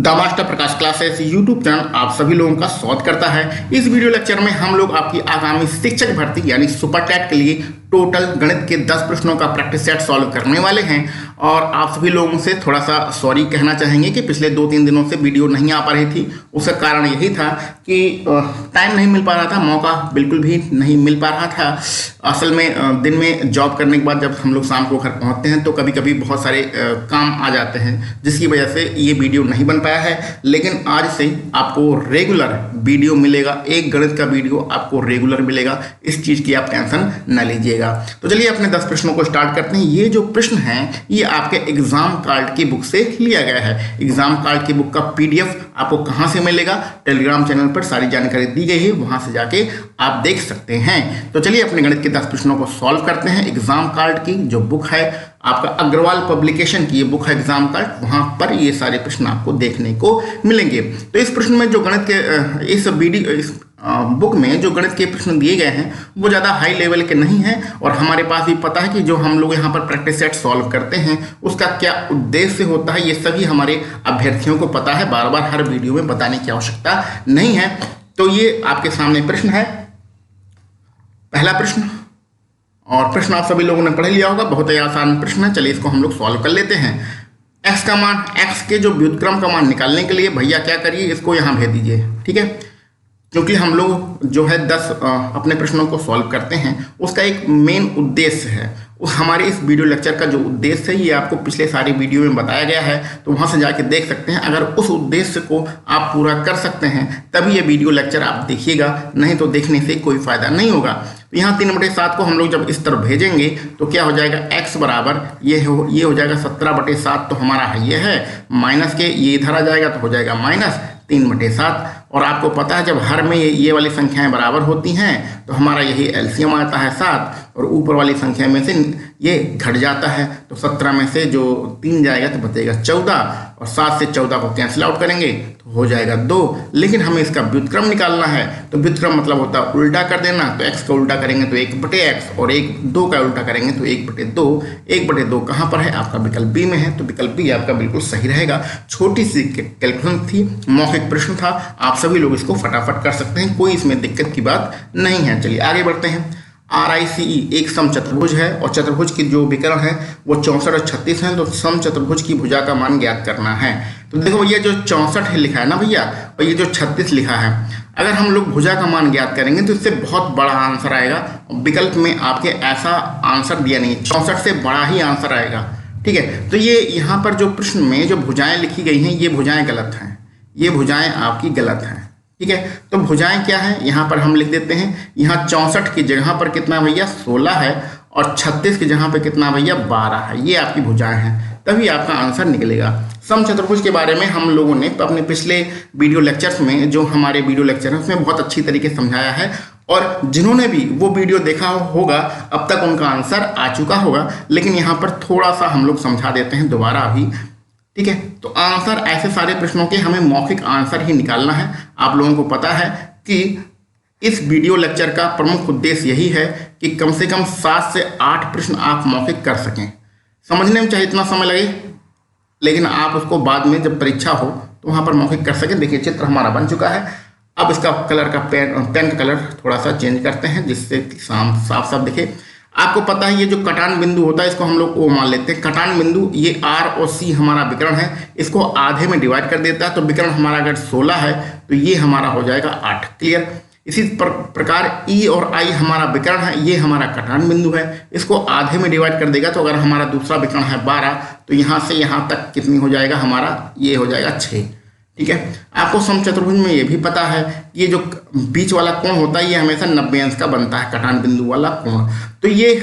The master Prakash classes YouTube channel आप सभी लोगों का स्वागत करता है। इस वीडियो लेक्चर में हम लोग आपकी आगामी शिक्षक भर्ती यानी सुपर टैट के लिए टोटल गणित के 10 प्रश्नों का प्रैक्टिस सेट सॉल्व करने वाले हैं। और आप सभी लोगों से थोड़ा सा सॉरी कहना चाहेंगे कि पिछले 2-3 दिनों से वीडियो नहीं आ पा रही थी। उसका कारण यही था कि टाइम नहीं मिल पा रहा था, मौका बिल्कुल भी नहीं मिल पा रहा था। असल में दिन में जॉब करने के बाद जब हम लोग शाम को घर पहुंचते हैं तो कभी कभी बहुत सारे काम आ जाते हैं, जिसकी वजह से ये वीडियो नहीं बन पाया है। लेकिन आज से आपको रेगुलर वीडियो मिलेगा, एक गणित का वीडियो आपको रेगुलर मिलेगा। इस चीज़ की आप टेंशन न लीजिएगा। तो चलिए अपने 10 प्रश्नों को स्टार्ट करते हैं। ये जो प्रश्न हैं ये आपके एग्जाम कार्ड की बुक से लिया गया है। एग्जाम कार्ड की बुक का पीडीएफ आपको कहां से मिलेगा? टेलीग्राम चैनल पर सारी जानकारी दी गई है, वहां से जाके आप देख सकते हैं। तो चलिए अपने गणित के 10 प्रश्नों को सॉल्व करते हैं। एग्जाम कार्ड की जो बुक है आपका अग्रवाल पब्लिकेशन की ये बुक है एग्जाम कार्ड, वहां पर ये सारे प्रश्न आपको देखने को मिलेंगे। तो इस प्रश्न में जो गणित के इस बुक में जो गणित के प्रश्न दिए गए हैं वो ज़्यादा हाई लेवल के नहीं हैं। और हमारे पास भी पता है कि जो हम लोग यहाँ पर प्रैक्टिस सेट सॉल्व करते हैं उसका क्या उद्देश्य होता है, ये सभी हमारे अभ्यर्थियों को पता है। बार बार हर वीडियो में बताने की आवश्यकता नहीं है। तो ये आपके सामने प्रश्न है, पहला प्रश्न। और प्रश्न आप सभी लोगों ने पढ़ लिया होगा, बहुत ही आसान प्रश्न है। चलिए इसको हम लोग सॉल्व कर लेते हैं। x का मान, x के जो व्युत्क्रम का मान निकालने के लिए भैया क्या करिए, इसको यहाँ भेज दीजिए, ठीक है। क्योंकि हम लोग जो है 10 अपने प्रश्नों को सॉल्व करते हैं, उसका एक मेन उद्देश्य है। हमारे इस वीडियो लेक्चर का जो उद्देश्य है ये आपको पिछले सारी वीडियो में बताया गया है, तो वहाँ से जाके देख सकते हैं। अगर उस उद्देश्य को आप पूरा कर सकते हैं तभी ये वीडियो लेक्चर आप देखिएगा, नहीं तो देखने से कोई फायदा नहीं होगा। तो यहाँ 3/7 को हम लोग जब इस तरफ भेजेंगे तो क्या हो जाएगा, x बराबर ये हो जाएगा 17/7, तो हमारा ये है माइनस के, ये इधर आ जाएगा तो हो जाएगा -3/7। और आपको पता है जब हर में ये वाली संख्याएं बराबर होती हैं तो हमारा यही एलसीएम आता है 7, और ऊपर वाली संख्या में से ये घट जाता है। तो 17 में से जो 3 जाएगा तो बचेगा 14, और 7 से 14 को कैंसिल आउट करेंगे तो हो जाएगा 2। लेकिन हमें इसका व्युत्क्रम निकालना है, तो व्युत्क्रम मतलब होता है उल्टा कर देना। तो x का उल्टा करेंगे तो 1/x, और 2 का उल्टा करेंगे तो 1/2। 1/2 कहाँ पर है? आपका विकल्प बी में है, तो विकल्प बी आपका बिल्कुल सही रहेगा। छोटी सी कैलकुलेशन थी, मौखिक प्रश्न था, आप सभी लोग इसको फटाफट कर सकते हैं, कोई इसमें दिक्कत की बात नहीं है। चलिए आगे बढ़ते हैं। RICE एक समचतुर्भुज है और चतुर्भुज की जो विकर्ण है वो 64 और 36 है। तो समचतुर्भुज की भुजा का मान ज्ञात करना है। तो देखो भैया जो 64 है लिखा है ना भैया, और ये जो 36 लिखा है, अगर हम लोग भुजा का मान ज्ञात करेंगे तो इससे बहुत बड़ा आंसर आएगा। विकल्प में आपके ऐसा आंसर दिया नहीं, 64 से बड़ा ही आंसर आएगा, ठीक है। तो ये यहाँ पर जो प्रश्न में जो भुजाएं लिखी गई हैं ये भुजाएं गलत हैं, ये भुजाएं आपकी गलत हैं, ठीक है। तो भुजाएं क्या है यहाँ पर हम लिख देते हैं। यहाँ 64 की जगह पर कितना भैया 16 है, और 36 की जगह पर कितना भैया 12 है। ये आपकी भुजाएं हैं, तभी आपका आंसर निकलेगा। समचतुर्भुज के बारे में हम लोगों ने अपने पिछले वीडियो लेक्चर्स में, जो हमारे वीडियो लेक्चर हैं उसमें बहुत अच्छी तरीके से समझाया है, और जिन्होंने भी वो वीडियो देखा होगा अब तक उनका आंसर आ चुका होगा। लेकिन यहाँ पर थोड़ा सा हम लोग समझा देते हैं दोबारा अभी, ठीक है। तो आंसर ऐसे सारे प्रश्नों के हमें मौखिक आंसर ही निकालना है। आप लोगों को पता है कि इस वीडियो लेक्चर का प्रमुख उद्देश्य यही है कि कम से कम 7 से 8 प्रश्न आप मौखिक कर सकें। समझने में चाहे इतना समय लगे, लेकिन आप उसको बाद में जब परीक्षा हो तो वहाँ पर मौखिक कर सकें। देखिए चित्र हमारा बन चुका है। अब इसका कलर का पेन का कलर थोड़ा सा चेंज करते हैं जिससे साफ साफ दिखे। आपको पता है ये जो कटान बिंदु होता है इसको हम लोग O मान लेते हैं। कटान बिंदु ये R और C हमारा विकर्ण है, इसको आधे में डिवाइड कर देता है। तो विकर्ण हमारा अगर 16 है तो ये हमारा हो जाएगा 8, क्लियर। इसी प्रकार E और I हमारा विकर्ण है, ये हमारा कटान बिंदु है, इसको आधे में डिवाइड कर देगा। तो अगर हमारा दूसरा विकर्ण है 12, तो यहाँ से यहाँ तक कितनी हो जाएगा हमारा, ये हो जाएगा 6, ठीक है। आपको समचतुर्भुज में ये भी पता है ये जो बीच वाला कोण होता है ये हमेशा 90 अंश का बनता है, कटान बिंदु वाला कोण। तो ये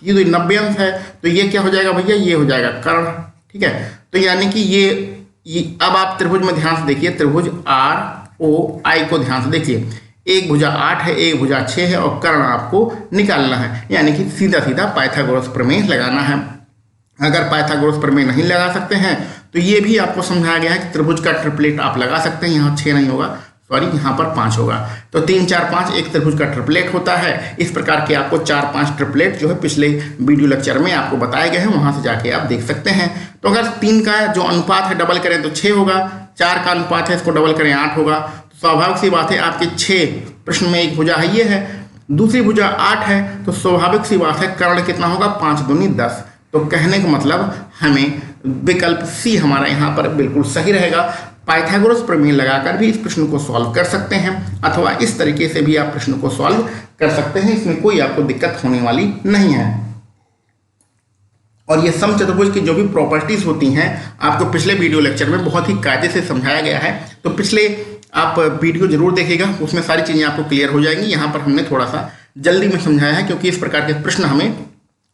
जो 90 अंश है तो ये क्या हो जाएगा भैया, ये हो जाएगा कर्ण, ठीक है। तो यानी कि ये अब आप त्रिभुज में ध्यान से देखिए, त्रिभुज ROI को ध्यान से देखिए। एक भुजा 8 है, एक भुजा 6 है, और कर्ण आपको निकालना है, यानी कि सीधा सीधा पाइथागोरस प्रमेय लगाना है। अगर पाइथागोरस प्रमेय नहीं लगा सकते हैं तो ये भी आपको समझाया गया है कि त्रिभुज का ट्रिपलेट आप लगा सकते हैं। यहाँ 6 नहीं होगा, सॉरी यहाँ पर 5 होगा। तो 3 4 5 एक त्रिभुज का ट्रिपलेट होता है। इस प्रकार के आपको 4-5 ट्रिपलेट जो है पिछले वीडियो लेक्चर में आपको बताए गए हैं, वहां से जाके आप देख सकते हैं। तो अगर 3 का जो अनुपात है डबल करें तो 6 होगा, 4 का अनुपात है, इसको डबल करें 8 होगा। तो स्वाभाविक सी बात है आपके 6 प्रश्न में एक भुजा है ये है, दूसरी भुजा 8 है, तो स्वाभाविक सी बात है कर्ण कितना होगा 5 दूनी 10। तो कहने का मतलब हमें विकल्प सी हमारा यहाँ पर बिल्कुल सही रहेगा। पाइथागोरस प्रमेय लगाकर भी इस प्रश्न को सॉल्व कर सकते हैं अथवा इस तरीके से भी आप प्रश्न को सॉल्व कर सकते हैं, इसमें कोई आपको दिक्कत होने वाली नहीं है। और ये समचतुर्भुज की जो भी प्रॉपर्टीज होती हैं आपको पिछले वीडियो लेक्चर में बहुत ही कायदे से समझाया गया है, तो पिछले आप वीडियो जरूर देखिएगा, उसमें सारी चीज़ें आपको क्लियर हो जाएंगी। यहाँ पर हमने थोड़ा सा जल्दी में समझाया है क्योंकि इस प्रकार के प्रश्न हमें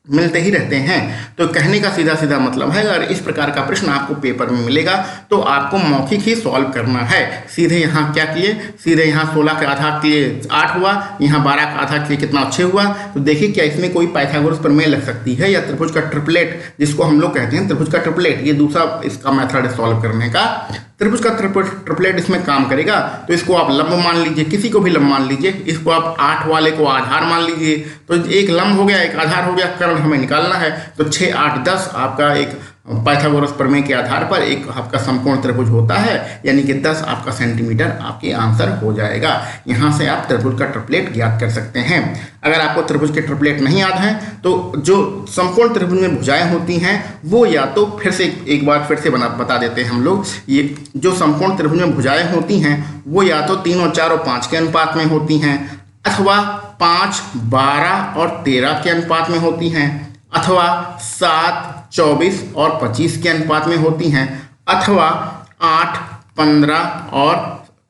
मिलते ही रहते हैं। तो कहने का सीधा सीधा मतलब है अगर इस प्रकार का प्रश्न आपको पेपर में मिलेगा तो आपको मौखिक ही सॉल्व करना है। सीधे यहाँ क्या किए, सीधे यहाँ 16 के आधा के लिए 8 हुआ, यहाँ 12 का आधा के लिए कितना 6 हुआ। तो देखिए क्या इसमें कोई पाइथागोरस प्रमेय लग सकती है या त्रिभुज का ट्रिपलेट जिसको हम लोग कहते हैं त्रिभुज का ट्रिपलेट, ये दूसरा इसका मेथड है सॉल्व करने का। त्रिभुज का ट्रिपलेट इसमें काम करेगा। तो इसको आप लंब मान लीजिए, किसी को भी लंब मान लीजिए, इसको आप 8 वाले को आधार मान लीजिए, तो एक लंब हो गया एक आधार हो गया, कर्ण हमें निकालना है। तो 6 8 10 आपका एक पाइथागोरस प्रमेय के आधार पर एक आपका समकोण त्रिभुज होता है, यानी कि 10 आपका सेंटीमीटर आपके आंसर हो जाएगा। यहाँ से आप त्रिभुज का ट्रिपलेट ज्ञात कर सकते हैं। अगर आपको त्रिभुज के ट्रिपलेट नहीं याद है तो जो समकोण त्रिभुज में भुजाएं होती हैं वो या तो फिर से एक बार फिर से बता देते हैं हम लोग। ये जो समकोण त्रिभुज में भुजाएं होती हैं वो या तो 3 और 4 और 5 के अनुपात में होती हैं, अथवा 5 12 और 13 के अनुपात में होती हैं, अथवा 7 24 और 25 के अनुपात में होती हैं, अथवा 8 15 और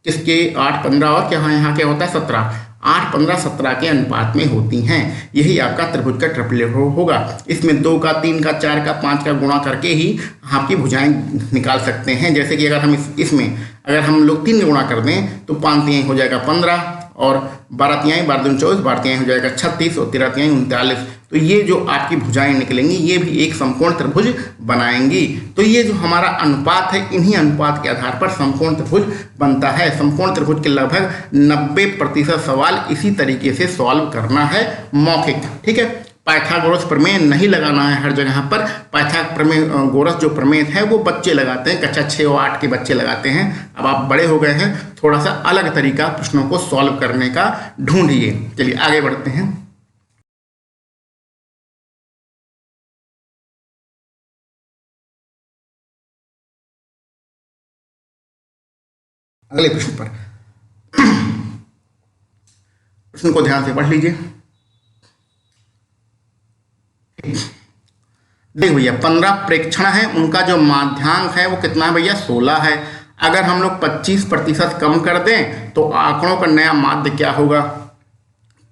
किसके 8 15 और क्या यहाँ क्या होता है 17, 8 15 17 के अनुपात में होती हैं। यही आपका त्रिभुज का ट्रिपलेट होगा। इसमें 2 का 3 का 4 का 5 का गुणा करके ही आपकी भुजाएं निकाल सकते हैं। जैसे कि अगर हम इसमें अगर हम लोग 3 गुणा कर दें तो 5 तिहाई हो जाएगा 15 और 12 तिहाई 12 दूनी 24, 12 तिहाई हो जाएगा 36 और 13 तिहाई 39। तो ये जो आपकी भुजाएं निकलेंगी ये भी एक समकोण त्रिभुज बनाएंगी। तो ये जो हमारा अनुपात है इन्हीं अनुपात के आधार पर समकोण त्रिभुज बनता है। समकोण त्रिभुज के लगभग 90% सवाल इसी तरीके से सॉल्व करना है मौखिक, ठीक है। पाइथागोरस प्रमेय नहीं लगाना है हर जगह पर। पाइथागोरस जो प्रमेय है वो बच्चे लगाते हैं, कक्षा 6 और 8 के बच्चे लगाते हैं। अब आप बड़े हो गए हैं, थोड़ा सा अलग तरीका प्रश्नों को सॉल्व करने का ढूंढिए। चलिए आगे बढ़ते हैं। अगले प्रश्न पर प्रश्न को ध्यान से पढ़ लीजिए। देख भैया 15 प्रेक्षण है, उनका जो माध्यांक है वो कितना है भैया 16 है। अगर हम लोग 25% कम कर दें तो आंकड़ों का नया माध्य क्या होगा।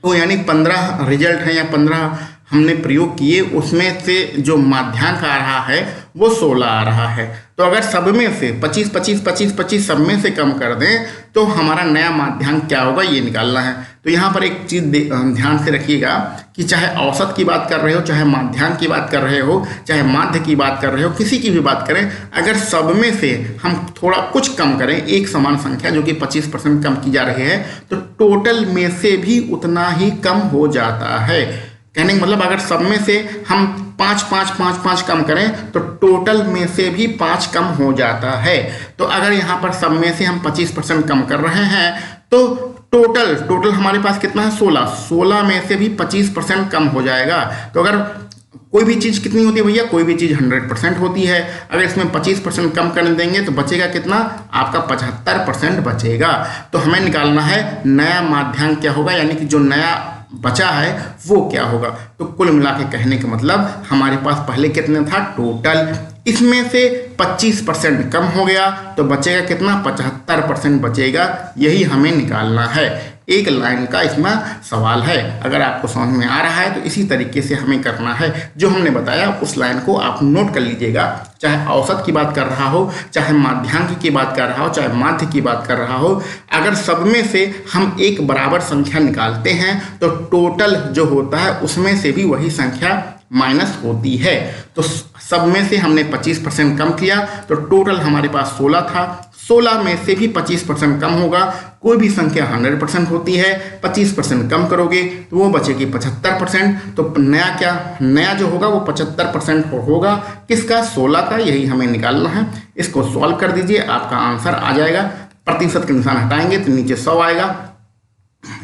तो यानी 15 रिजल्ट है या 15 हमने प्रयोग किए, उसमें से जो माध्यांक आ रहा है वो 16 आ रहा है। तो अगर सब में से 25 25 25 25 सब में से कम कर दें तो हमारा नया माध्यांक क्या होगा ये निकालना है। तो यहाँ पर एक चीज़ ध्यान से रखिएगा कि चाहे औसत की बात कर रहे हो, चाहे माध्यांक की बात कर रहे हो, चाहे माध्य की बात कर रहे हो, किसी की भी बात करें, अगर सब में से हम थोड़ा कुछ कम करें, एक समान संख्या जो कि 25% कम की जा रही है, तो टोटल में से भी उतना ही कम हो जाता है। कहने का मतलब अगर सब में से हम 5 5 5 5 कम करें तो टोटल में से भी 5 कम हो जाता है। तो अगर यहाँ पर सब में से हम 25% कम कर रहे हैं तो टोटल हमारे पास कितना है 16 में से भी 25% कम हो जाएगा। तो अगर कोई भी चीज़ कितनी होती है भैया, कोई भी चीज़ 100% होती है। अगर इसमें 25% कम कर देंगे तो बचेगा कितना, आपका 75% बचेगा। तो हमें निकालना है नया माध्यांक क्या होगा, यानी कि जो नया बचा है वो क्या होगा। तो कुल मिला के कहने का मतलब हमारे पास पहले कितना था टोटल, इसमें से 25% कम हो गया तो बचेगा कितना 75% बचेगा। यही हमें निकालना है। एक लाइन का इसमें सवाल है। अगर आपको समझ में आ रहा है तो इसी तरीके से हमें करना है। जो हमने बताया उस लाइन को आप नोट कर लीजिएगा। चाहे औसत की बात कर रहा हो, चाहे माध्यांक की बात कर रहा हो, चाहे माध्य की बात कर रहा हो, अगर सब में से हम एक बराबर संख्या निकालते हैं तो टोटल जो होता है उसमें से भी वही संख्या माइनस होती है। तो सब में से हमने 25% कम किया तो टोटल हमारे पास 16 था, 16 में से भी 25% कम होगा। कोई भी संख्या 100% होती है, 25% कम करोगे तो वो बचेगी 75%। तो नया जो होगा वो 75% होगा। किसका? 16 का। यही हमें निकालना है। इसको सॉल्व कर दीजिए, आपका आंसर आ जाएगा। प्रतिशत के निशान हटाएंगे तो नीचे 100 आएगा।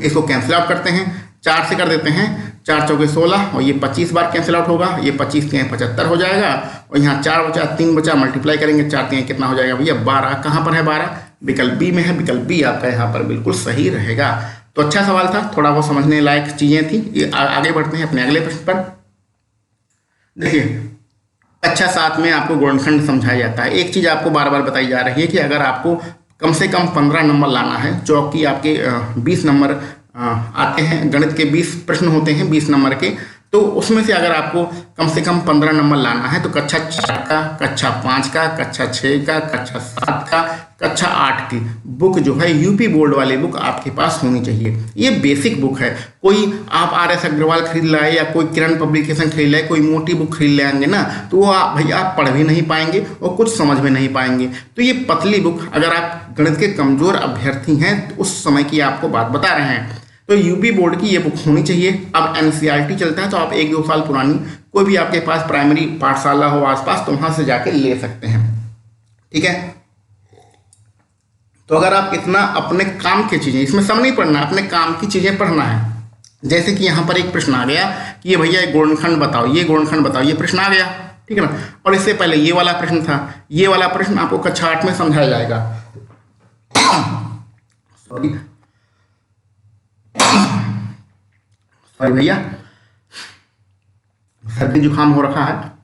इसको कैंसिल आउट करते हैं, 4 से कर देते हैं, 4 चौके 16 और ये 25 बार कैंसिल आउट होगा। ये 25 के 75 हो जाएगा और यहाँ 4 बचा, 3 बचा, मल्टीप्लाई करेंगे 4 3 कितना हो जाएगा भैया? 12। कहाँ पर है 12? विकल्प बी में है। विकल्प बी आपका यहाँ पर बिल्कुल सही रहेगा। तो अच्छा सवाल था, थोड़ा बहुत समझने लायक चीजें थी। ये आगे बढ़ते हैं अपने अगले प्रश्न पर। देखिए, कक्षा 7 में आपको गुणनखंड समझाया जाता है। एक चीज आपको बार बार बताई जा रही है कि अगर आपको कम से कम 15 नंबर लाना है, जो कि आपके 20 नंबर आते हैं, गणित के 20 प्रश्न होते हैं 20 नंबर के, तो उसमें से अगर आपको कम से कम 15 नंबर लाना है तो कक्षा 4 का, कक्षा 5 का, कक्षा 6 का, कक्षा 7 का, कक्षा 8 की बुक जो है यूपी बोर्ड वाली बुक आपके पास होनी चाहिए। ये बेसिक बुक है। कोई आप RS अग्रवाल खरीद लाए या कोई किरण पब्लिकेशन खरीद लाए, कोई मोटी बुक खरीद लाएंगे ना, तो वो भैया आप पढ़ भी नहीं पाएंगे और कुछ समझ में नहीं पाएंगे। तो ये पतली बुक, अगर आप गणित के कमजोर अभ्यर्थी हैं तो उस समय की आपको बात बता रहे हैं, तो यूपी बोर्ड की ये बुक होनी चाहिए। अब NCERT चलता है तो आप 1-2 साल पुरानी कोई भी आपके पास प्राइमरी पाठशाला हो आसपास तो वहां से जाके ले सकते हैं। ठीक है। तो अगर आप इतना अपने काम की चीजें, इसमें सब नहीं पढ़ना, अपने काम की चीजें पढ़ना है। जैसे कि यहाँ पर एक प्रश्न आ गया कि ये भैया गुणनखंड बताओ, ये गुणनखंड बताओ, ये प्रश्न आ गया। ठीक है ना। और इससे पहले ये वाला प्रश्न था, ये वाला प्रश्न आपको कक्षा 8 में समझाया जाएगा। सॉरी भैया, सर्दी जुकाम हो रखा है।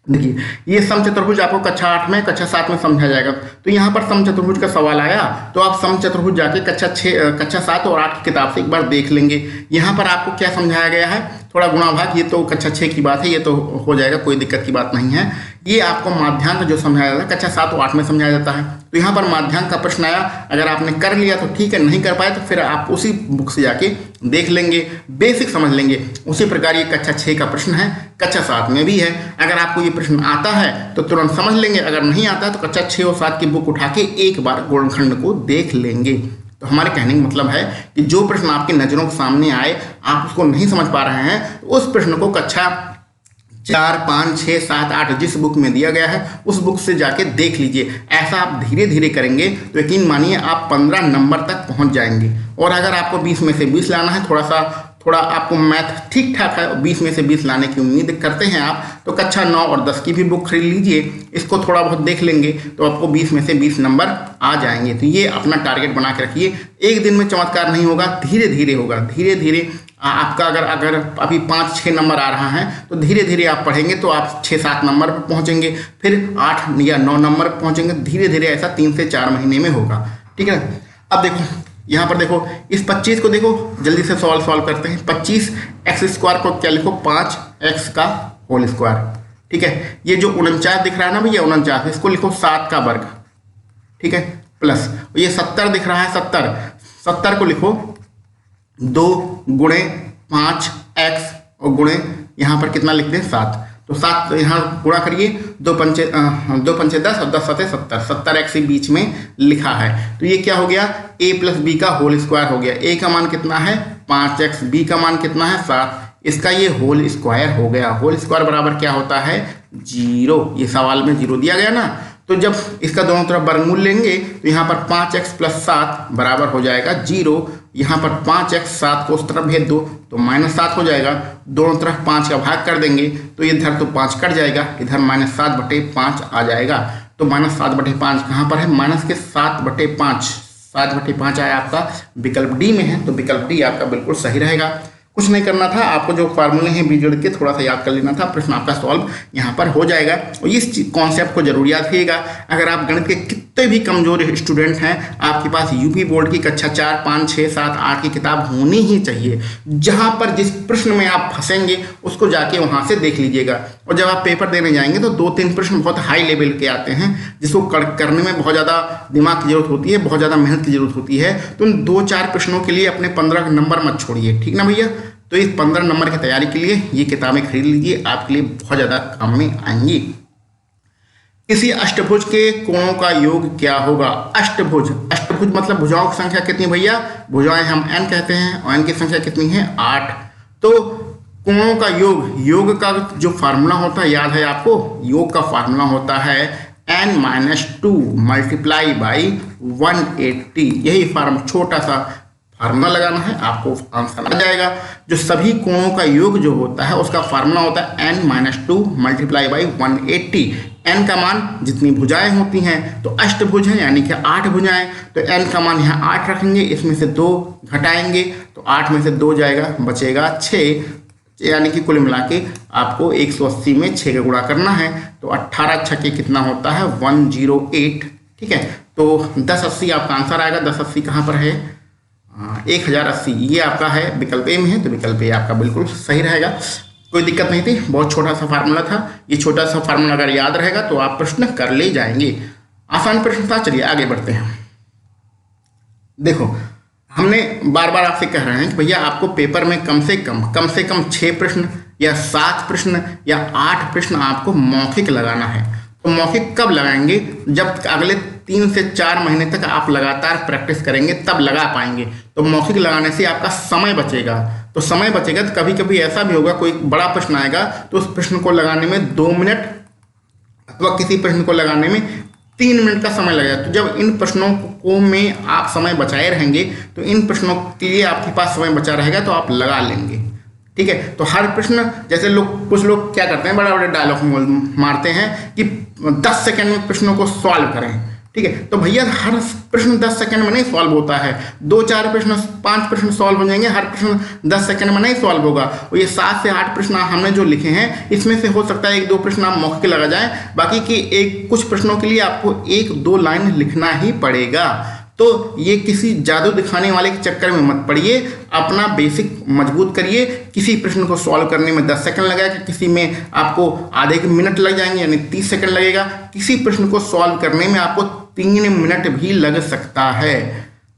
देखिए, ये समचतुर्भुज आपको कक्षा 8 में, कक्षा 7 में समझाया जाएगा। तो यहाँ पर समचतुर्भुज का सवाल आया तो आप समचतुर्भुज जाके कक्षा 7 और 8 की किताब से एक बार देख लेंगे। यहाँ पर आपको क्या समझाया गया है, थोड़ा गुणा भाग, ये तो कक्षा 6 की बात है, ये तो हो जाएगा, कोई दिक्कत की बात नहीं है। ये आपको माध्यांक जो समझाया जाता है कक्षा 7 और 8 में समझाया जाता है। तो यहाँ पर माध्यांक का प्रश्न आया, अगर आपने कर लिया तो ठीक है, नहीं कर पाए तो फिर आप उसी बुक से जाके देख लेंगे, बेसिक समझ लेंगे। उसी प्रकार ये कक्षा 6 का प्रश्न है, कक्षा 7 में भी है। अगर आपको ये प्रश्न आता है तो तुरंत समझ लेंगे, अगर नहीं आता है तो कक्षा 6 और 7 की बुक उठा के एक बार गुणनखंड को देख लेंगे। तो हमारे कहने का मतलब है कि जो प्रश्न आपकी नजरों के सामने आए, आप उसको नहीं समझ पा रहे हैं, तो उस प्रश्न को कक्षा 4, 5, 6, 7, 8 जिस बुक में दिया गया है उस बुक से जाके देख लीजिए। ऐसा आप धीरे धीरे करेंगे तो यकीन मानिए आप 15 नंबर तक पहुंच जाएंगे। और अगर आपको 20 में से 20 लाना है, थोड़ा आपको मैथ ठीक ठाक है, 20 में से 20 लाने की उम्मीद करते हैं आप, तो कक्षा 9 और 10 की भी बुक खरीद लीजिए। इसको थोड़ा बहुत देख लेंगे तो आपको 20 में से 20 नंबर आ जाएंगे। तो ये अपना टारगेट बना के रखिए। एक दिन में चमत्कार नहीं होगा, धीरे धीरे होगा। धीरे धीरे आपका अगर अभी 5-6 नंबर आ रहा है तो धीरे धीरे आप पढ़ेंगे तो आप 6-7 नंबर पर पहुंचेंगे, फिर 8 या 9 नंबर पर पहुंचेंगे। धीरे धीरे ऐसा 3 से 4 महीने में होगा। ठीक है। अब देखो यहाँ पर देखो, इस 25 को देखो, जल्दी से सॉल्व करते हैं। 25x² को क्या लिखो, 5x का होल स्क्वायर। ठीक है। ये जो 49 दिख रहा है ना भैया, 49, इसको लिखो 7 का वर्ग। ठीक है। प्लस ये 70 दिख रहा है, 70 को लिखो 2 गुणे 5x और गुणे यहाँ पर कितना लिख दें 7। तो 7 यहाँ गुणा करिए, 2 पंचे 10 और 10 7 70, 70x ही बीच में लिखा है। तो ये क्या हो गया, a + b का होल स्क्वायर हो गया। a का मान कितना है 5x, b का मान कितना है 7, इसका ये होल स्क्वायर हो गया। होल स्क्वायर बराबर क्या होता है 0। ये सवाल में 0 दिया गया ना, तो जब इसका दोनों तरफ वर्गमूल लेंगे तो यहाँ पर 5x + 7 बराबर हो जाएगा 0। यहाँ पर 5x, 7 को उस तरफ भेज दो तो -7 हो जाएगा। दोनों तरफ 5 का भाग कर देंगे तो इधर तो 5 कट जाएगा, इधर -7/5 आ जाएगा। तो -7/5 कहाँ पर है, -7/5, 7/5 आया आपका विकल्प डी में है। तो विकल्प डी आपका बिल्कुल सही रहेगा। कुछ नहीं करना था, आपको जो फार्मूले हैं बीजगणित के थोड़ा सा याद कर लेना था, प्रश्न आपका सॉल्व यहाँ पर हो जाएगा। और इस कॉन्सेप्ट को जरूर याद रखिएगा। अगर आप गणित के कितने भी कमजोर स्टूडेंट हैं, आपके पास यूपी बोर्ड की कक्षा 4, 5, 6, 7, 8 की किताब होनी ही चाहिए। जहाँ पर जिस प्रश्न में आप फंसेंगे उसको जाके वहाँ से देख लीजिएगा। और जब आप पेपर देने जाएंगे तो 2-3 प्रश्न बहुत हाई लेवल के आते हैं, जिसको करने में बहुत ज़्यादा दिमाग की जरूरत होती है, बहुत ज़्यादा मेहनत की जरूरत होती है। तो उन 2-4 प्रश्नों के लिए अपने 15 नंबर मत छोड़िए, ठीक ना भैया। तो इस 15 नंबर की तैयारी के लिए ये किताबें खरीद लीजिए, आपके लिए बहुत ज़्यादा काम में आएंगी। किसी अष्टभुज के कोणों का योग क्या होगा? अष्टभुज, अष्टभुज मतलब भुजाओं की संख्या कितनी भैया? भुजाएं हम n कहते हैं और n की संख्या कितनी है? 8। तो कोणों का योग, योग का जो फार्मूला होता है याद है आपको? योग का फार्मूला होता है n-2 मल्टीप्लाई बाई 180। यही छोटा सा फार्मूला लगाना है, आपको आंसर आ जाएगा। जो सभी कोणों का योग जो होता है उसका फार्मूला होता है n-2 मल्टीप्लाई बाई 180। n का मान जितनी भुजाएं होती हैं, तो अष्टभुज है यानी कि 8 भुजाएं, तो n का मान यहाँ 8 रखेंगे, इसमें से 2 घटाएंगे तो 8 में से 2 जाएगा, बचेगा 6, यानी कि कुल मिला के आपको 180 में 6 का गुणा करना है। तो 18 छक्के कितना होता है? 108। ठीक है, तो 1080 आपका आंसर आएगा। 1080 कहाँ पर है? 1080, ये आपका है विकल्प ए में है, तो विकल्प ए आपका बिल्कुल सही रहेगा। कोई दिक्कत नहीं थी, बहुत छोटा सा फार्मूला था। ये छोटा सा फार्मूला अगर याद रहेगा तो आप प्रश्न कर ले जाएंगे। आसान प्रश्न था। चलिए आगे बढ़ते हैं। देखो, हमने बार बार आपसे कह रहे हैं कि भैया आपको पेपर में कम से कम 6 प्रश्न या 7 प्रश्न या 8 प्रश्न आपको मौखिक लगाना है। तो मौखिक कब लगाएंगे? जब अगले 3 से 4 महीने तक आप लगातार प्रैक्टिस करेंगे तब लगा पाएंगे। तो मौखिक लगाने से आपका समय बचेगा। तो समय बचेगा तो कभी कभी ऐसा भी होगा, कोई बड़ा प्रश्न आएगा तो उस प्रश्न को लगाने में 2 मिनट अथवा किसी प्रश्न को लगाने में 3 मिनट का समय लगेगा। तो जब इन प्रश्नों को में आप समय बचाए रहेंगे तो इन प्रश्नों के लिए आपके पास समय बचा रहेगा तो आप लगा लेंगे। ठीक है, तो हर प्रश्न, जैसे कुछ लोग क्या करते हैं, बड़ा बड़े डायलॉग मारते हैं कि 10 सेकंड में प्रश्नों को सॉल्व करें। ठीक है, तो भैया हर प्रश्न 10 सेकंड में नहीं सॉल्व होता है। 2-4 प्रश्न, 5 प्रश्न सॉल्व हो जाएंगे, हर प्रश्न 10 सेकंड में नहीं सॉल्व होगा। और ये 7 से 8 प्रश्न हमने जो लिखे हैं इसमें से हो सकता है 1-2 प्रश्न आप मौखिक लगा जाए, बाकी की कुछ प्रश्नों के लिए आपको 1-2 लाइन लिखना ही पड़ेगा। तो ये किसी जादू दिखाने वाले के चक्कर में मत पड़िए, अपना बेसिक मजबूत करिए। किसी प्रश्न को सॉल्व करने में 10 सेकंड लगेगा, किसी में आपको आधे मिनट लग जाएंगे यानी 30 सेकंड लगेगा, किसी प्रश्न को सॉल्व करने में आपको 3 मिनट भी लग सकता है।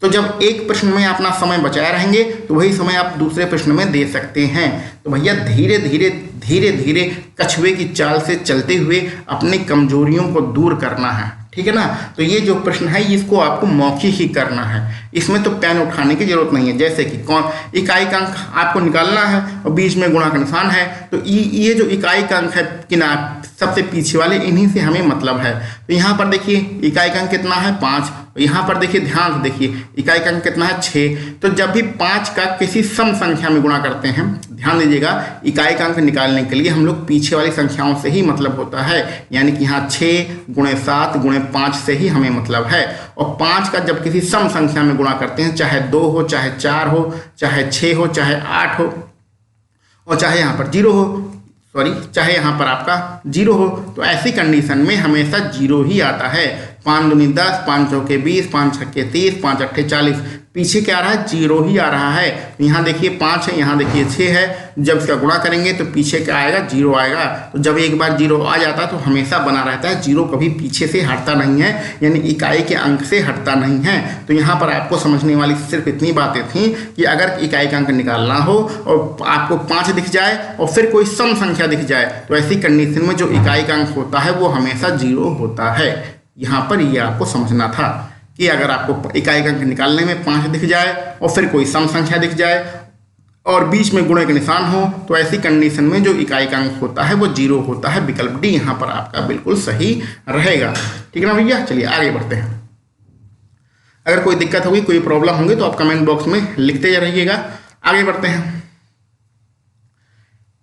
तो जब एक प्रश्न में अपना समय बचाए रहेंगे तो वही समय आप दूसरे प्रश्न में दे सकते हैं। तो भैया धीरे धीरे कछुए की चाल से चलते हुए अपनी कमजोरियों को दूर करना है। ठीक है ना, तो ये जो प्रश्न है इसको आपको मौखिक ही करना है, इसमें तो पेन उठाने की जरूरत नहीं है। जैसे कि इकाई का अंक आपको निकालना है और बीच में गुणा का निशान है, तो ये जो इकाई का अंक है किनार सबसे पीछे वाले, इन्हीं से हमें मतलब है। तो यहाँ पर देखिए इकाई का अंक कितना है? 5। यहाँ पर देखिए, ध्यान से देखिए, इकाई का अंक कितना है? 6। तो जब भी 5 का किसी सम संख्या में गुणा करते हैं, ध्यान दीजिएगा, इकाई का अंक निकालने के लिए हम लोग पीछे वाली संख्याओं से ही मतलब होता है, यानी कि यहाँ 6 × 7 × 5 से ही हमें मतलब है। और 5 का जब किसी सम संख्या में गुणा करते हैं, चाहे 2 हो, चाहे 4 हो, चाहे 6 हो, चाहे 8 हो, और चाहे यहाँ पर 0 हो, चाहे यहाँ पर आपका 0 हो, तो ऐसी कंडीशन में हमेशा 0 ही आता है। 5 दूनी 10, 5 चौके 20, 5 छक्के 30, 5 अट्ठे 40, पीछे क्या आ रहा है? 0 ही आ रहा है। यहाँ देखिए 5 है, यहाँ देखिए 6 है, जब इसका गुणा करेंगे तो पीछे क्या आएगा? 0 आएगा। तो जब एक बार 0 आ जाता है तो हमेशा बना रहता है, 0 कभी पीछे से हटता नहीं है, यानी इकाई के अंक से हटता नहीं है। तो यहाँ पर आपको समझने वाली सिर्फ इतनी बातें थी कि अगर इकाई का अंक निकालना हो और आपको 5 दिख जाए और फिर कोई सम संख्या दिख जाए, तो ऐसी कंडीशन में जो इकाई का अंक होता है वो हमेशा 0 होता है। यहाँ पर ये आपको समझना था कि अगर आपको इकाई का अंक निकालने में 5 दिख जाए और फिर कोई सम संख्या दिख जाए और बीच में गुणे का निशान हो, तो ऐसी कंडीशन में जो इकाई का अंक होता है वो 0 होता है। विकल्प डी यहाँ पर आपका बिल्कुल सही रहेगा। ठीक है ना भैया, चलिए आगे बढ़ते हैं। अगर कोई दिक्कत होगी, कोई प्रॉब्लम होगी तो आप कमेंट बॉक्स में लिखते रहिएगा। आगे बढ़ते हैं।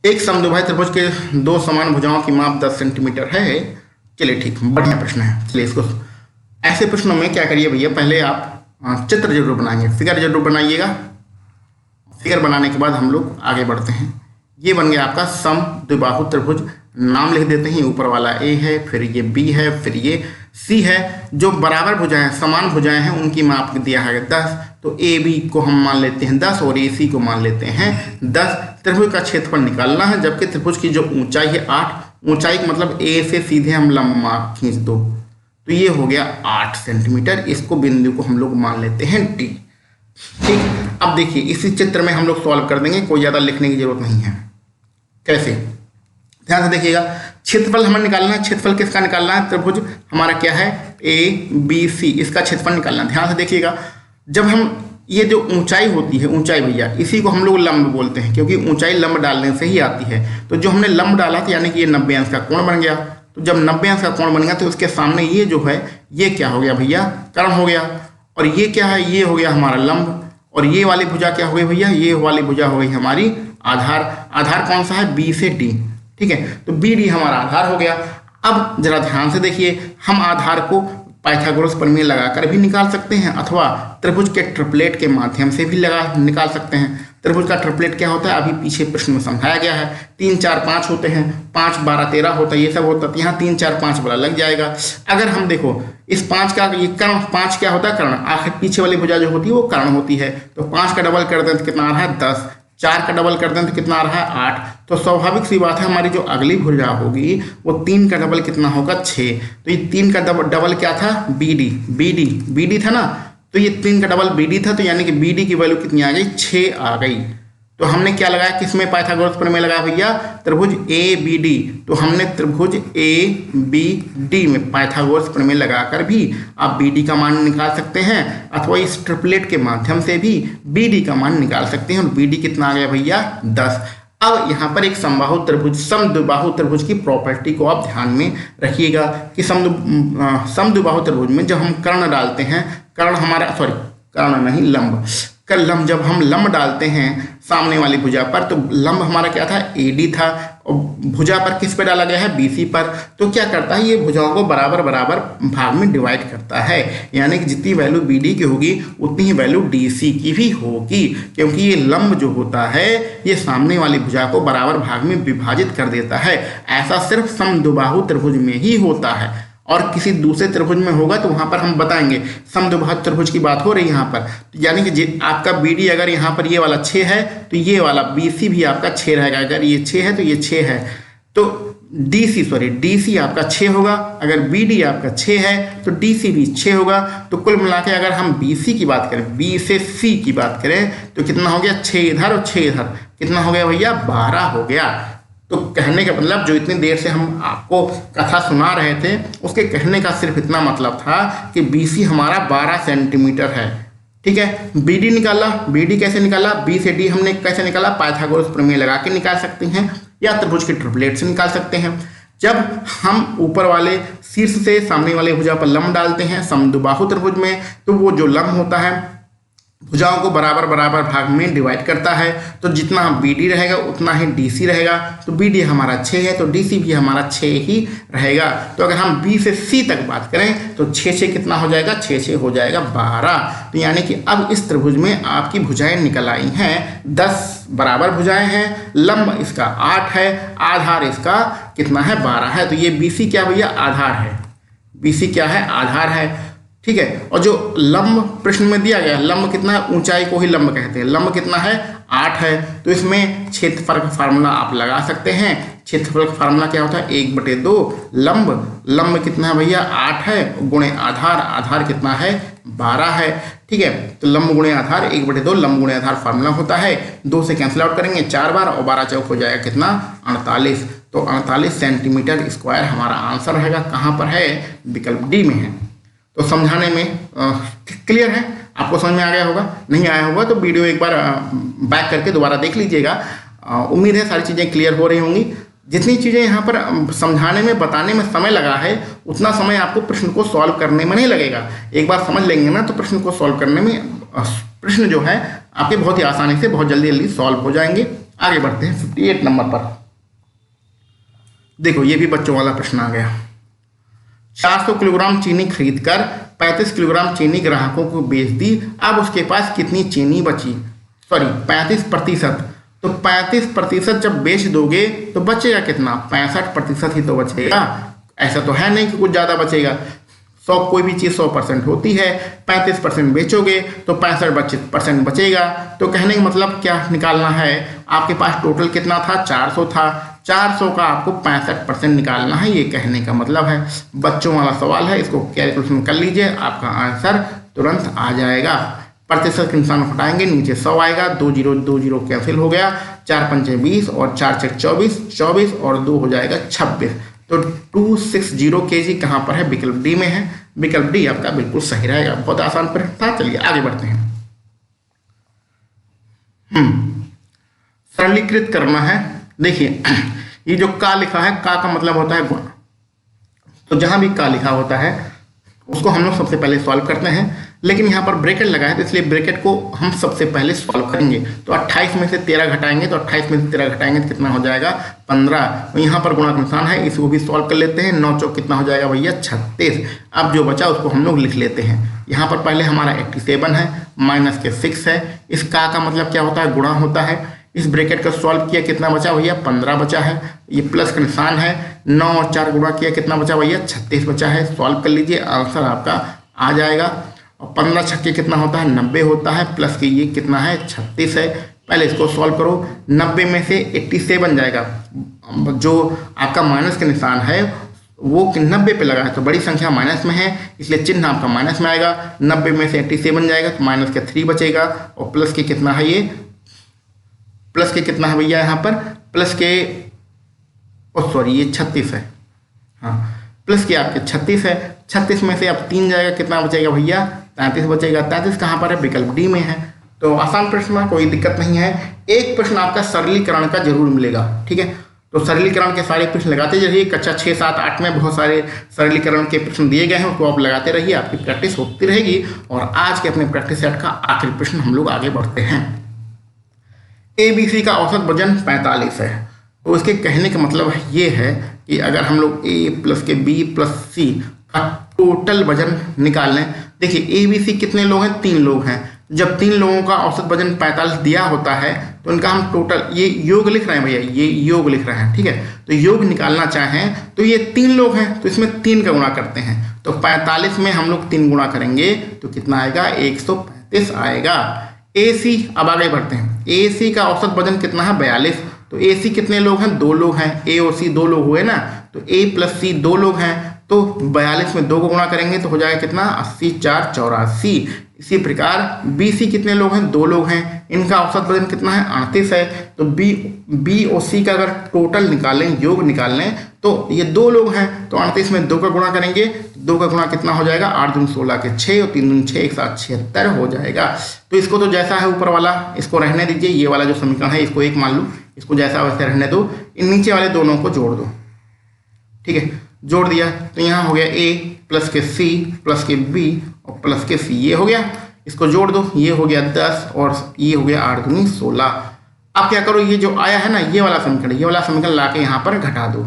एक समद्विभाजक त्रिभुज के 2 समान भुजाओं की माप 10 सेंटीमीटर है। चलिए ठीक, बढ़िया प्रश्न है। चलिए इसको, ऐसे प्रश्नों में क्या करिए भैया, पहले आप चित्र जरूर बनाएंगे, फिगर जरूर बनाइएगा। फिगर बनाने के बाद हम लोग आगे बढ़ते हैं। ये बन गया आपका समद्विबाहु त्रिभुज। नाम लिख देते हैं, ऊपर वाला ए है, फिर ये बी है, फिर ये सी है। जो बराबर भुजाएं, समान भुजाएं हैं, उनकी माप दिया है 10। तो ए बी को हम मान लेते हैं 10 और ए सी को मान लेते हैं 10। त्रिभुज का क्षेत्रफल निकालना है, जबकि त्रिभुज की जो ऊंचाई है 8, ऊंचाई का मतलब ए से सीधे हम लंबा खींच दो, तो ये हो गया 8 सेंटीमीटर। इसको बिंदु को हम लोग मान लेते हैं डी। ठीक, अब देखिए इसी चित्र में हम लोग सॉल्व कर देंगे, कोई ज़्यादा लिखने की जरूरत नहीं है। कैसे? ध्यान से देखिएगा। क्षेत्रफल हमें निकालना है। क्षेत्रफल किसका निकालना है? त्रिभुज हमारा क्या है? ABC, इसका क्षेत्रफल निकालना है। ध्यान से देखिएगा, जब हम ये जो ऊंचाई होती है, ऊंचाई भैया, इसी को हम लोग लंब बोलते हैं, क्योंकि ऊंचाई लंब डालने से ही आती है। तो जो हमने लंब डाला था यानी कि ये 90 अंश का कोण बन गया। तो जब 90 अंश का कोण बन गया तो उसके सामने ये जो है ये क्या हो गया भैया? कर्ण हो गया। और ये क्या है? ये हो गया हमारा लंब। और ये वाली भुजा क्या हो गई भैया? ये वाली भुजा हो गई हमारी आधार। आधार कौन सा है? B से D, ठीक है। तो BD हमारा आधार हो गया। अब जरा ध्यान से देखिए, हम आधार को पाइथागोरस प्रमेय लगाकर भी निकाल सकते हैं अथवा त्रिभुज के ट्रिपलेट के माध्यम से भी निकाल सकते हैं। त्रिभुज का ट्रिपलेट क्या होता है? अभी पीछे प्रश्न में समझाया गया है। 3 4 5 होते हैं, 5 12 13 होता है, ये सब होता है। यहाँ 3 4 5 वाला लग जाएगा। अगर हम देखो इस 5 का ये कर्ण, 5 क्या होता है? कर्ण। आखिर पीछे वाली भुजा जो होती है वो कर्ण होती है। तो 5 का डबल कर दें तो कितना आ रहा है? 10। 4 का डबल कर दें तो कितना आ रहा है? 8। तो स्वाभाविक सी बात है, हमारी जो अगली भुजा होगी वो 3 का डबल कितना होगा? 6। तो ये 3 का डबल क्या था? BD था ना। तो ये 3 का डबल BD था, तो यानी कि BD की वैल्यू कितनी आ गई? 6 आ गई। तो हमने क्या लगाया? किसमें पाइथागोरस प्रमेय लगाया भैया? त्रिभुज ABD। तो हमने त्रिभुज ABD में पाइथागोरस प्रमेय लगाकर भी आप BD का मान निकाल सकते हैं अथवा इस ट्रिपलेट के माध्यम से भी BD का मान निकाल सकते हैं। और BD कितना आ गया भैया? 10। अब यहाँ पर एक समबाहु त्रिभुज, समद्विबाहु त्रिभुज की प्रॉपर्टी को आप ध्यान में रखिएगा कि समद्विबाहु त्रिभुज में जब हम कर्ण डालते हैं, कर्ण हमारा कर्ण नहीं, लंब जब हम लंब डालते हैं सामने वाली भुजा पर, तो लंब हमारा क्या था? AD था। और भुजा पर किस पे डाला गया है? BC पर। तो क्या करता है? ये भुजाओं को बराबर बराबर भाग में डिवाइड करता है, यानी कि जितनी वैल्यू BD की होगी उतनी ही वैल्यू DC की भी होगी, क्योंकि ये लंब जो होता है ये सामने वाली भुजा को बराबर भाग में विभाजित कर देता है। ऐसा सिर्फ समद्विबाहु त्रिभुज में ही होता है, और किसी दूसरे त्रिभुज में होगा तो वहां पर हम बताएंगे। समद्विबाहु त्रिभुज की बात हो रही है यहाँ पर, यानी कि आपका BD अगर यहाँ पर ये वाला 6 है तो ये वाला BC भी आपका 6 रहेगा। अगर ये 6 है तो ये 6 है, तो DC आपका 6 होगा। अगर BD आपका 6 है तो DC भी 6 होगा। तो कुल मिला के अगर हम BC की बात करें, B से C की बात करें, तो कितना हो गया? 6 इधर और 6 इधर, कितना हो गया भैया? 12 हो गया। तो कहने का मतलब, जो इतनी देर से हम आपको कथा सुना रहे थे उसके कहने का सिर्फ इतना मतलब था कि BC हमारा 12 सेंटीमीटर है, ठीक है। BD निकाला। BD कैसे निकाला? B से D हमने कैसे निकाला? पाइथागोरस प्रमेय लगा के निकाल सकते हैं या त्रिभुज के ट्रिपलेट से निकाल सकते हैं। जब हम ऊपर वाले शीर्ष से सामने वाले भुजा पर लंब डालते हैं समद्विबाहु त्रिभुज में, तो वो जो लंब होता है भुजाओं को बराबर बराबर भाग में डिवाइड करता है। तो जितना BD रहेगा उतना ही DC रहेगा। तो BD हमारा 6 है तो DC भी हमारा 6 ही रहेगा। तो अगर हम B से C तक बात करें तो 6 कितना हो जाएगा? 6 हो जाएगा 12। तो यानी कि अब इस त्रिभुज में आपकी भुजाएं निकल आई हैं, 10 बराबर भुजाएं हैं। लंब इसका 8 है, आधार इसका कितना है? 12 है। तो ये BC क्या भैया? आधार है। BC क्या है? आधार है, ठीक है। और जो लंब प्रश्न में दिया गया, लंब कितना है? ऊंचाई को ही लंब कहते हैं। लंब कितना है? 8 है। तो इसमें क्षेत्रफल का फार्मूला आप लगा सकते हैं। क्षेत्रफल का फार्मूला क्या होता है? 1/2 लंब कितना है भैया? 8 है, गुणे आधार, आधार कितना है? 12 है, ठीक है। तो लंब गुणे आधार 1/2 लंब गुणे आधार फार्मूला होता है। 2 से कैंसिल आउट करेंगे 4 बार और 12 चौक हो जाएगा कितना? 48। तो 48 सेंटीमीटर स्क्वायर हमारा आंसर रहेगा। कहाँ पर है? विकल्प D में है। तो समझाने में क्लियर है? आपको समझ में आ गया होगा। नहीं आया होगा तो वीडियो एक बार बैक करके दोबारा देख लीजिएगा। उम्मीद है सारी चीज़ें क्लियर हो रही होंगी। जितनी चीज़ें यहाँ पर समझाने में बताने में समय लगा है उतना समय आपको प्रश्न को सॉल्व करने में नहीं लगेगा। एक बार समझ लेंगे ना तो प्रश्न को सॉल्व करने में प्रश्न जो है आपके बहुत ही आसानी से बहुत जल्दी सॉल्व हो जाएंगे। आगे बढ़ते हैं 58 नंबर पर। देखो ये भी बच्चों वाला प्रश्न आ गया। 400 किलोग्राम चीनी खरीदकर 35 किलोग्राम चीनी ग्राहकों को बेच दी। अब उसके पास कितनी चीनी बची? 35%। तो 35% जब बेच दोगे तो बचेगा कितना? 65% ही तो बचेगा। ऐसा तो है नहीं कि कुछ ज़्यादा बचेगा। कोई भी चीज़ 100% होती है, 35% बेचोगे तो 65% बचेगा। तो कहने का मतलब क्या निकालना है? आपके पास टोटल कितना था? 400 था। 400 का आपको 65% निकालना है, ये कहने का मतलब है। बच्चों वाला सवाल है, इसको कैलकुलेशन कर लीजिए, आपका आंसर तुरंत आ जाएगा। प्रतिशत के निशान हटाएंगे, नीचे 100 आएगा, 2 0 कैंसिल हो गया, 4 पंचे 20 और 4 छक 24 और 2 हो जाएगा 26। तो 260 kg कहाँ पर है? विकल्प डी में है। विकल्प डी आपका बिल्कुल सही रहेगा। बहुत आसान प्रश्न था। चलिए आगे बढ़ते हैं। सरलीकृत करना है। देखिए ये जो का लिखा है, का मतलब होता है गुणा। तो जहां भी का लिखा होता है उसको हम लोग सबसे पहले सॉल्व करते हैं, लेकिन यहाँ पर ब्रैकेट लगा है तो इसलिए ब्रैकेट को हम सबसे पहले सॉल्व करेंगे। तो 28 में से 13 घटाएंगे, तो 28 में से 13 घटाएंगे तो कितना हो जाएगा? 15। तो यहाँ पर गुणा का निशान है, इसको भी सॉल्व कर लेते हैं। 9 चौक कितना हो जाएगा भैया? 36। अब जो बचा उसको हम लोग लिख लेते हैं। यहाँ पर पहले हमारा 87 है, माइनस के 6 है। इस का मतलब क्या होता है? गुणा होता है। इस ब्रैकेट को सॉल्व किया, कितना बचा भैया? 15 बचा है। ये प्लस का निशान है। 9 और 4 गुणा किया, कितना बचा भैया? 36 बचा है। सॉल्व कर लीजिए, आंसर आपका आ जाएगा। और 15 छक्के कितना होता है? 90 होता है। प्लस के ये कितना है? 36 है। पहले इसको सॉल्व करो। 90 में से 87 बन जाएगा। जो आपका माइनस का निशान है वो 90 पे लगा है, तो बड़ी संख्या माइनस में है, इसलिए चिन्ह आपका माइनस में आएगा। 90 में से 87 बन जाएगा, तो माइनस के 3 बचेगा। और प्लस के कितना है? ये प्लस के कितना है भैया? यहाँ पर प्लस के सॉरी ये 36 है। हाँ, प्लस के आपके 36 है। 36 में से अब 3 जाएगा, कितना बचेगा भैया? 33 बचेगा। 33 कहाँ पर है? विकल्प डी में है। तो आसान प्रश्न में कोई दिक्कत नहीं है। एक प्रश्न आपका सरलीकरण का जरूर मिलेगा, ठीक है। तो सरलीकरण के सारे प्रश्न लगाते रहिए। कक्षा 6, 7, 8 में बहुत सारे सरलीकरण के प्रश्न दिए गए हैं, उसको आप लगाते रहिए, आपकी प्रैक्टिस होती रहेगी। और आज के अपने प्रैक्टिस सेट का आखिरी प्रश्न हम लोग आगे बढ़ते हैं। ABC का औसत वजन 45 है। तो इसके कहने का मतलब ये है कि अगर हम लोग A प्लस के B प्लस C का टोटल वजन निकाल लें। देखिए ABC कितने लोग हैं? 3 लोग हैं। जब 3 लोगों का औसत वजन 45 दिया होता है तो इनका हम टोटल, ये योग लिख रहे हैं भैया, ये योग लिख रहे हैं, ठीक है। तो योग निकालना चाहें तो ये 3 लोग हैं, तो इसमें 3 का गुणा करते हैं। तो 45 में हम लोग 3 गुणा करेंगे तो कितना आएगा? 135 आएगा। AC, अब आगे बढ़ते हैं। AC का औसत वजन कितना है? 42। तो AC कितने लोग हैं? 2 लोग हैं। A और C 2 लोग हुए ना, तो A प्लस C 2 लोग हैं। तो 42 में 2 को गुणा करेंगे तो हो जाएगा कितना? 80 4 84। इसी प्रकार BC कितने लोग हैं? 2 लोग हैं। इनका औसत वजन कितना है? 38 है। तो B और C का अगर टोटल निकालें, योग निकाल लें, तो ये 2 लोग हैं। तो 38 में 2 का गुणा करेंगे, 2 का गुणा कितना हो जाएगा? 8 दूनी 16 के 6 और 3 दूनी 6, एक साथ 76 हो जाएगा। तो इसको तो जैसा है ऊपर वाला इसको रहने दीजिए। ये वाला जो समीकरण है इसको 1 मान लो, इसको जैसा वैसे रहने दो। इन नीचे वाले दोनों को जोड़ दो, ठीक है। जोड़ दिया तो यहाँ हो गया A प्लस के C प्लस के B और प्लस के C, ये हो गया। इसको जोड़ दो, ये हो गया 10 और ये हो गया 8 दूनी 16। अब क्या करो, ये जो आया है ना ये वाला समीकरण, ये वाला समीकरण ला के यहाँ पर घटा दो।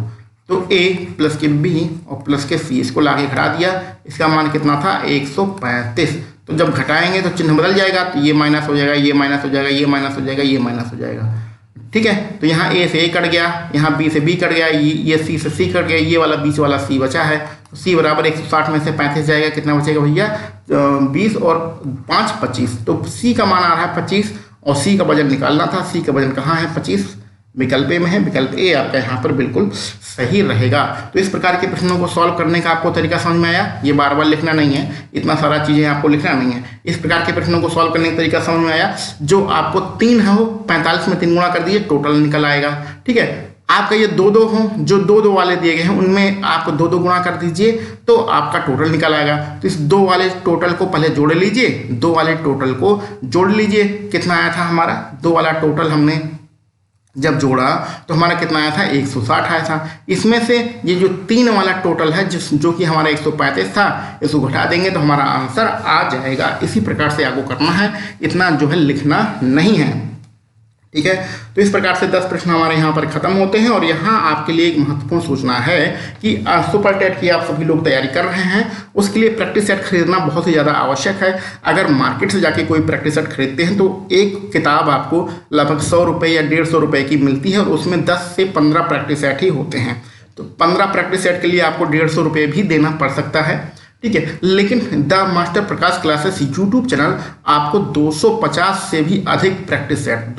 तो A प्लस के B और प्लस के C इसको ला के घटा दिया। इसका मान कितना था? 135। तो जब घटाएंगे तो चिन्ह बदल जाएगा, तो ये माइनस हो जाएगा, ये माइनस हो जाएगा, ये माइनस हो जाएगा, ये माइनस हो जाएगा, ठीक है। तो यहाँ A से A कट गया, यहाँ B से B कट गया, ये C से C कट गया, ये वाला बीच वाला C बचा है। तो C बराबर 160 में से 35 जाएगा, कितना बचेगा भैया? 20 और 5 25। तो C का मान आ रहा है 25 और C का वजन निकालना था। C का वजन कहाँ है? 25, विकल्प ए में है। विकल्प ए आपका यहाँ पर बिल्कुल सही रहेगा। तो इस प्रकार के प्रश्नों को सॉल्व करने का आपको तरीका समझ में आया। ये बार बार लिखना नहीं है, इतना सारा चीज़ें आपको लिखना नहीं है। इस प्रकार के प्रश्नों को सॉल्व करने का तरीका समझ में आया। जो आपको 3 है वो 45 में 3 गुणा कर दिए, टोटल निकल आएगा, ठीक है। आपका ये 2-2 हो, जो 2-2 वाले दिए गए हैं उनमें आप 2-2 गुणा कर दीजिए तो आपका टोटल निकल आएगा। तो इस 2 वाले टोटल को पहले जोड़ लीजिए, 2 वाले टोटल को जोड़ लीजिए। कितना आया था हमारा? 2 वाला टोटल हमने जब जोड़ा तो हमारा कितना आया था? 160 आया था। इसमें से ये जो 3 वाला टोटल है जो कि हमारा 135 था, इसको घटा देंगे तो हमारा आंसर आ जाएगा। इसी प्रकार से आपको करना है, इतना जो है लिखना नहीं है, ठीक है। तो इस प्रकार से 10 प्रश्न हमारे यहाँ पर खत्म होते हैं। और यहाँ आपके लिए एक महत्वपूर्ण सूचना है कि सुपर टेट की आप सभी लोग तैयारी कर रहे हैं, उसके लिए प्रैक्टिस सेट खरीदना बहुत ही ज़्यादा आवश्यक है। अगर मार्केट से जाके कोई प्रैक्टिस सेट खरीदते हैं तो एक किताब आपको लगभग 100 रुपये या 150 रुपये की मिलती है और उसमें 10 से 15 प्रैक्टिस सेट ही होते हैं। तो 15 प्रैक्टिस सेट के लिए आपको 150 रुपये भी देना पड़ सकता है। ठीक है। लेकिन the master Prakash classes YouTube channel आपको 250 से भी अधिक प्रैक्टिस सेट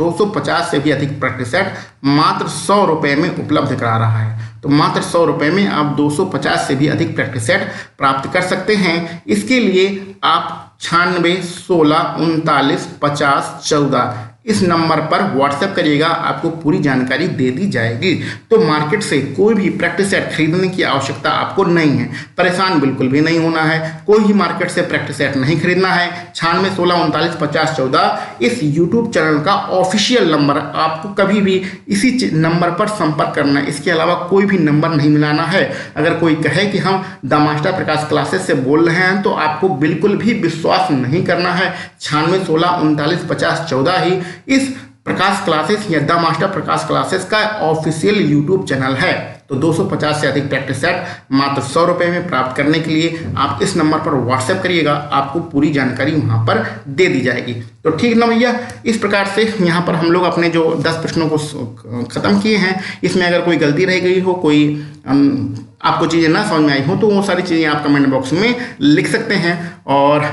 मात्र 100 रुपये में उपलब्ध करा रहा है। तो मात्र 100 रुपये में आप 250 से भी अधिक प्रैक्टिस सेट प्राप्त कर सकते हैं। इसके लिए आप 96 16 39 50 14 इस नंबर पर व्हाट्सएप करिएगा, आपको पूरी जानकारी दे दी जाएगी। तो मार्केट से कोई भी प्रैक्टिस सेट खरीदने की आवश्यकता आपको नहीं है, परेशान बिल्कुल भी नहीं होना है। कोई ही मार्केट से प्रैक्टिस सेट नहीं खरीदना है। 96 16 39 50 14 इस यूट्यूब चैनल का ऑफिशियल नंबर, आपको कभी भी इसी नंबर पर संपर्क करना है, इसके अलावा कोई भी नंबर नहीं मिलाना है। अगर कोई कहे कि हम द मास्टर प्रकाश क्लासेस से बोल रहे हैं तो आपको बिल्कुल भी विश्वास नहीं करना है। 96 16 39 50 14 ही इस प्रकाश क्लासेस या द मास्टर प्रकाश क्लासेस का ऑफिशियल यूट्यूब चैनल है। तो 250 से अधिक प्रैक्टिस सेट मात्र 100 रुपये में प्राप्त करने के लिए आप इस नंबर पर व्हाट्सएप करिएगा, आपको पूरी जानकारी वहां पर दे दी जाएगी। तो ठीक ना भैया, इस प्रकार से यहाँ पर हम लोग अपने जो 10 प्रश्नों को खत्म किए हैं। इसमें अगर कोई गलती रह गई हो, कोई आपको चीज़ें ना समझ में आई हो, तो वो सारी चीज़ें आप कमेंट बॉक्स में लिख सकते हैं। और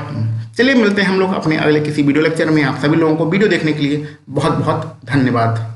चलिए मिलते हैं हम लोग अपने अगले किसी वीडियो लेक्चर में। आप सभी लोगों को वीडियो देखने के लिए बहुत बहुत धन्यवाद।